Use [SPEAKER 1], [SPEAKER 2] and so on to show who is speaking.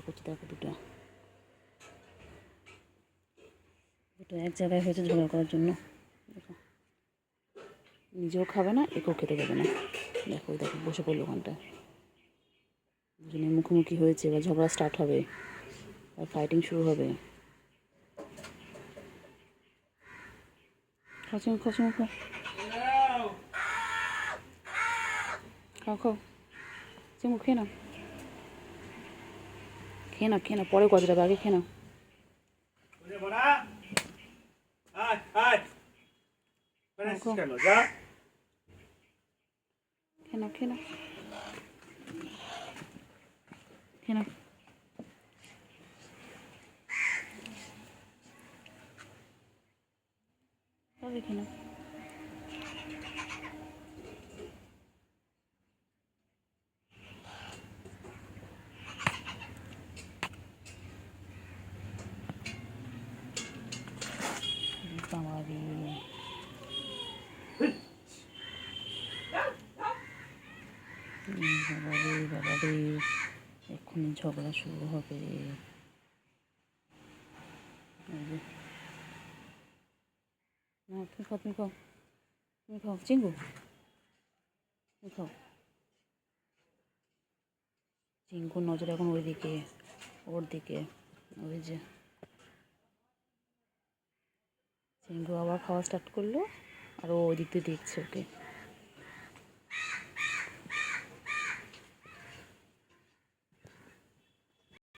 [SPEAKER 1] করছে দেখো, দুটো এক জায়গায় হয়েছে ঝগড়া করার জন্য। দেখো নিজেও খাবে না, একেও খেতে দেবে না। দেখো দেখো বসে পড়লো ওখানটায়, দুজনের মুখোমুখি হয়েছে। এবার ঝগড়া স্টার্ট হবে, আর ফাইটিং শুরু হবে। খাও খাও খাও খাও খাও চিমু, খেয়ে নাও খেয়ে নাও খেয়ে নাও, পরে গজরাবে, আগে খেয়ে নাও। খেয়ে নাও খেয়ে নাও খেয়ে নাও, আগে খেয়ে নাও। বাবারে বাবারে বাবারে, এক্ষুনি ঝগড়া শুরু হবে। না তুমি খাও তুমি খাও তুমি খাও চিঙ্গু, তুমি খাও। চিঙ্গুর নজর এখন ওই দিকে, ওর দিকে। ওই যে চিঙ্গু আবার খাওয়া স্টার্ট করলো, আর ও ওই দিক দিয়ে দেখছে ওকে।